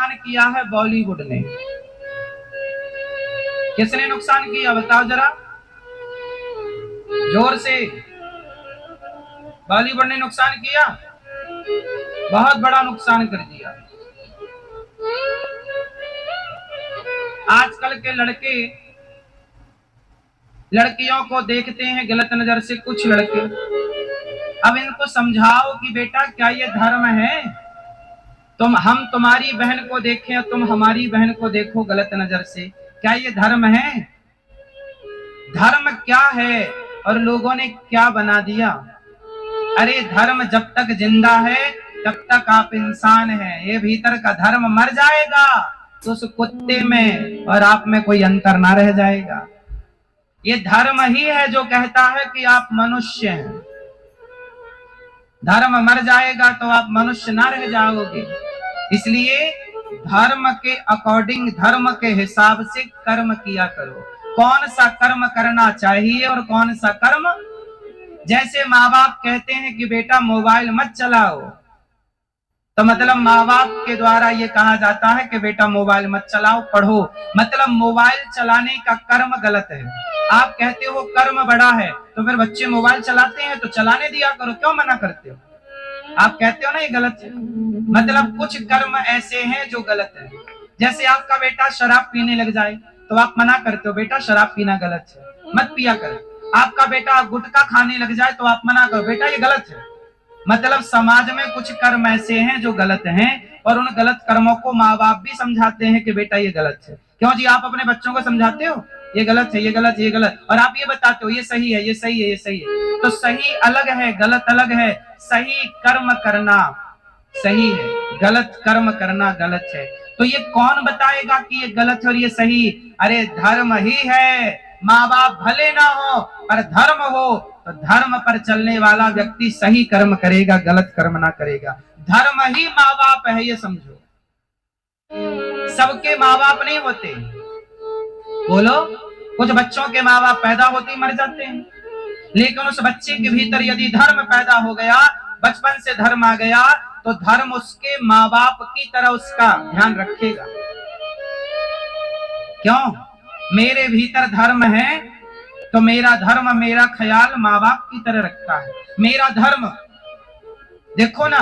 नुकसान किया है बॉलीवुड ने? किसने नुकसान किया बताओ जरा जोर से। बॉलीवुड ने नुकसान किया, बहुत बड़ा नुकसान कर दिया। आजकल के लड़के लड़कियों को देखते हैं गलत नजर से, कुछ लड़के। अब इनको समझाओ कि बेटा क्या ये धर्म है? हम तुम्हारी बहन को देखें, तुम हमारी बहन को देखो गलत नजर से, क्या ये धर्म है? धर्म क्या है और लोगों ने क्या बना दिया? अरे धर्म जब तक जिंदा है तब तक आप इंसान हैं। ये भीतर का धर्म मर जाएगा तो उस कुत्ते में और आप में कोई अंतर ना रह जाएगा। ये धर्म ही है जो कहता है कि आप मनुष्य हैं। धर्म मर जाएगा तो आप मनुष्य ना रह जाओगे। इसलिए धर्म के अकॉर्डिंग, धर्म के हिसाब से कर्म किया करो। कौन सा कर्म करना चाहिए और कौन सा कर्म, जैसे माँ बाप कहते हैं कि बेटा मोबाइल मत चलाओ, तो मतलब माँ बाप के द्वारा ये कहा जाता है कि बेटा मोबाइल मत चलाओ, पढ़ो। मतलब मोबाइल चलाने का कर्म गलत है। आप कहते हो कर्म बड़ा है, तो फिर बच्चे मोबाइल चलाते हैं तो चलाने दिया करो, क्यों मना करते हो? आप कहते हो ना ये गलत है। मतलब कुछ कर्म ऐसे हैं जो गलत है। जैसे आपका बेटा शराब पीने लग जाए तो आप मना करते हो बेटा शराब पीना गलत है, मत पिया कर। आपका बेटा गुटखा खाने लग जाए तो आप मना करो बेटा ये गलत है। मतलब समाज में कुछ कर्म ऐसे हैं जो गलत हैं और उन गलत कर्मों को माँ बाप भी समझाते हैं कि बेटा ये गलत है। क्यों जी? आप अपने बच्चों को समझाते हो ये गलत है, ये गलत है, ये गलत, और आप ये बताते हो ये सही है, ये सही है, ये सही है। तो सही अलग है, गलत अलग है। सही कर्म करना सही है, गलत कर्म करना गलत है। तो ये कौन बताएगा कि ये गलत है और ये सही? अरे धर्म ही है। माँ बाप भले ना हो पर धर्म हो, तो धर्म पर चलने वाला व्यक्ति सही कर्म करेगा, गलत कर्म ना करेगा। धर्म ही माँ बाप है, ये समझो। सबके माँ बाप नहीं होते। बोलो, कुछ बच्चों के माँ बाप पैदा होते ही मर जाते हैं, लेकिन उस बच्चे के भीतर यदि धर्म पैदा हो गया, बचपन से धर्म आ गया, तो धर्म उसके माँ बाप की तरह उसका ध्यान रखेगा। क्यों? मेरे भीतर धर्म है तो मेरा धर्म, मेरा ख्याल माँ बाप की तरह रखता है। मेरा धर्म देखो ना,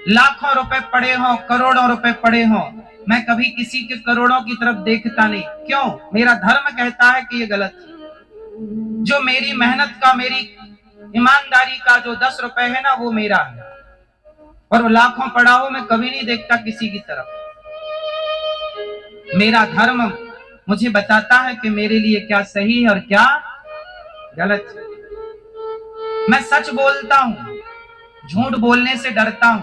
लाखों रुपए पड़े हो, करोड़ों रुपए पड़े हो, मैं कभी किसी के करोड़ों की तरफ देखता नहीं। क्यों? मेरा धर्म कहता है कि ये गलत है। जो मेरी मेहनत का, मेरी ईमानदारी का जो 10 रुपए है ना, वो मेरा है, और वो लाखों पड़ा हो मैं कभी नहीं देखता किसी की तरफ। मेरा धर्म मुझे बताता है कि मेरे लिए क्या सही है और क्या गलत है। मैं सच बोलता हूं, झूठ बोलने से डरता हूं,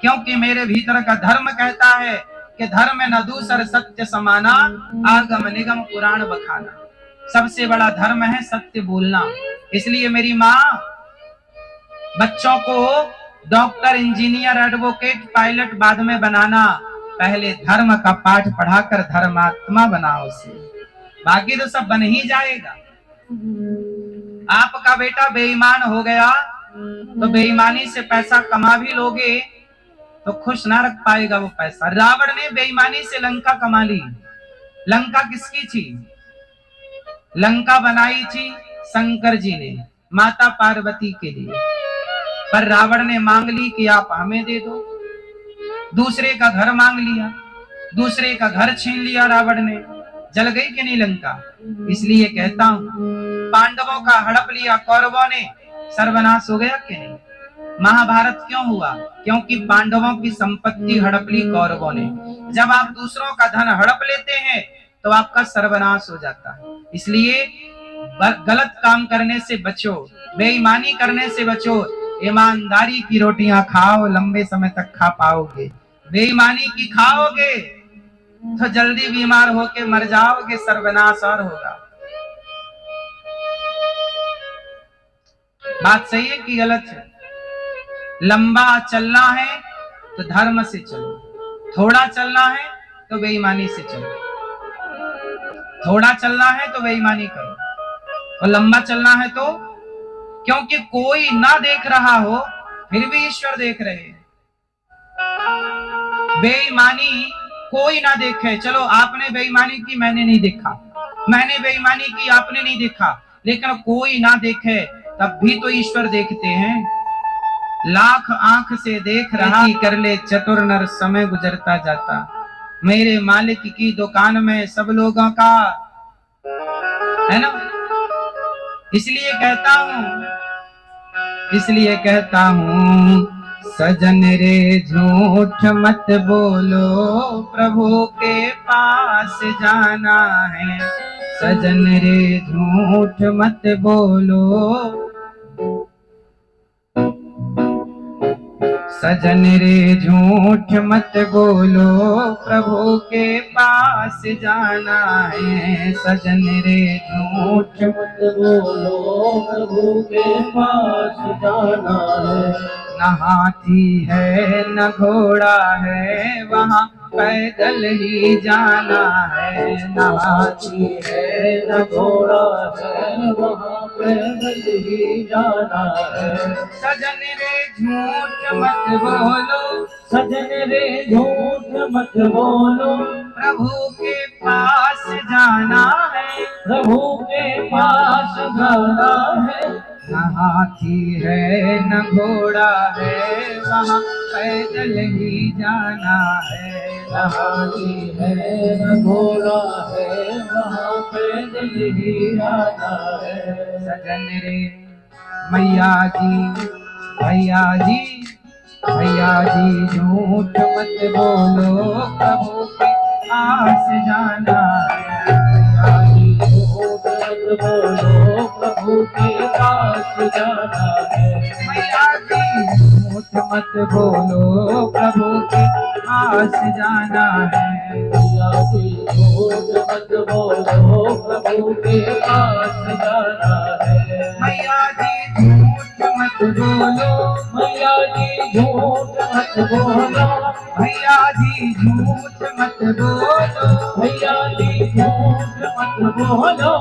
क्योंकि मेरे भीतर का धर्म कहता है कि धर्म न दूसर सत्य समाना, आगम निगम पुराण बखाना। सबसे बड़ा धर्म है सत्य बोलना। इसलिए मेरी माँ बच्चों को डॉक्टर, इंजीनियर, एडवोकेट, पायलट बाद में बनाना, पहले धर्म का पाठ पढ़ाकर धर्मात्मा बनाओ उसे, बाकी तो सब बन ही जाएगा। आपका बेटा बेईमान हो गया तो बेईमानी से पैसा कमा भी लोगे तो खुश ना रख पाएगा वो पैसा। रावण ने बेईमानी से लंका कमा ली। लंका किसकी थी? लंका बनाई थी शंकर जी ने, माता पार्वती के लिए, पर रावण ने मांग ली कि आप हमें दे दो। दूसरे का घर मांग लिया, दूसरे का घर छीन लिया रावण ने। जल गई कि नहीं लंका? इसलिए कहता हूं, पांडवों का हड़प लिया कौरवों ने, सर्वनाश हो गया कि नहीं? महाभारत क्यों हुआ? क्योंकि पांडवों की संपत्ति हड़प ली कौरवों ने। जब आप दूसरों का धन हड़प लेते हैं तो आपका सर्वनाश हो जाता है। इसलिए गलत काम करने से बचो, बेईमानी करने से बचो, ईमानदारी की रोटियां खाओ, लंबे समय तक खा पाओगे। बेईमानी की खाओगे तो जल्दी बीमार होके मर जाओगे, सर्वनाश और होगा। बात सही है कि गलत है? लंबा चलना है तो धर्म से चलो, थोड़ा चलना है तो बेईमानी से चलो। थोड़ा चलना है तो बेईमानी करो, और लंबा चलना है तो, क्योंकि कोई ना देख रहा हो फिर भी ईश्वर देख रहे हैं। बेईमानी कोई ना देखे। चलो आपने बेईमानी की, मैंने नहीं देखा, मैंने बेईमानी की, आपने नहीं देखा, लेकिन कोई ना देखे तब भी तो ईश्वर देखते हैं। लाख आंख से देख रहा, कर ले चतुर नर, समय गुजरता जाता। मेरे मालिक की दुकान में सब लोगों का है ना। इसलिए कहता हूं सजन रे झूठ मत बोलो, प्रभु के पास जाना है। सजन रे झूठ मत बोलो, सजन रे झूठ मत बोलो, प्रभु के पास जाना है। सजन रे झूठ मत बोलो, प्रभु के पास जाना है। न हाथी है न घोड़ा है, वहाँ पैदल ही जाना है। न हाथी है न घोड़ा है, वहाँ पैदल ही जाना है। सजन रे झूठ मत बोलो, सजन रे झूठ मत बोलो, प्रभु के पास जाना है। प्रभु के पास जाना है। न हाथी है न घोड़ा है, वहाँ पैदल ही जाना है। न हाथी है न घोड़ा है, वहाँ पैदल ही जाना है। सजन रे मैया जी, भैया जी, भैया जी झूठ मत बोलो, प्रभु के पास जाना है। भैया जी झूठ मत बोलो, प्रभु के पास जाना है। भैया जी झूठ मत बोलो, प्रभु के पास जाना है। भैया जी झूठ मत बोलो, प्रभु के पास जाना है। भैया जी झूठ मत बोलो, भैया जी झूठ मत बोलो, भैया जी झूठ मत बोलो, भैया जी झूठ मत बोलो,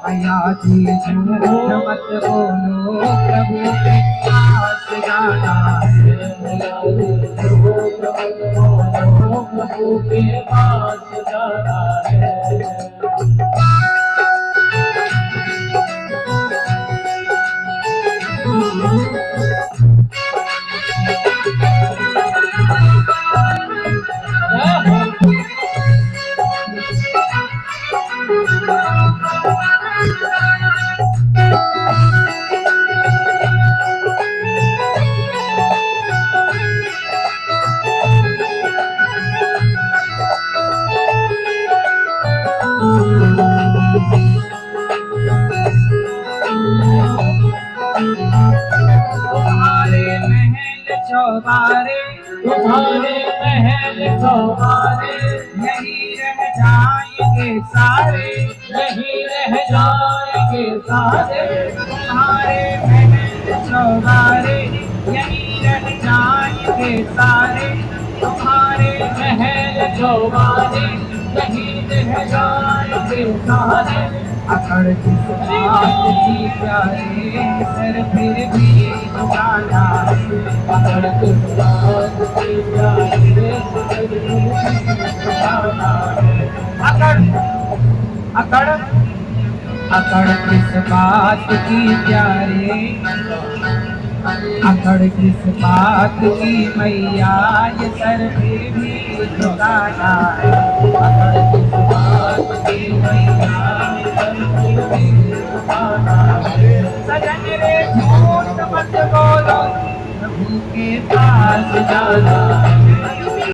भैया जी झूठ मत बोलो, प्रभु के पास जाना है। भैया जी झूठ मत बोलो, प्रभु के पास जाना है। चौबारे, तुम्हारे महल चौबारे, यही रह जाएंगे सारे, यही रह जाएंगे सारे। तुम्हारे महल चौबारे, यही रह जाएंगे सारे, तुम्हारे महल चौबारे, यही रह जाएंगे सारे। अकड़ किस बात की प्यारे, सर फिर भी झुकाना है। अकड़ किस बात की प्यारे, सर फिर भी झुकाना है। अकड़ किस बात की प्यारे, अकड़ किस बात की मैया, ये सर फिर भी झुकाना है। अकड़ किस बात की मैया, सजन रे झूठ मत बोलो, प्रभु के पास जाना है।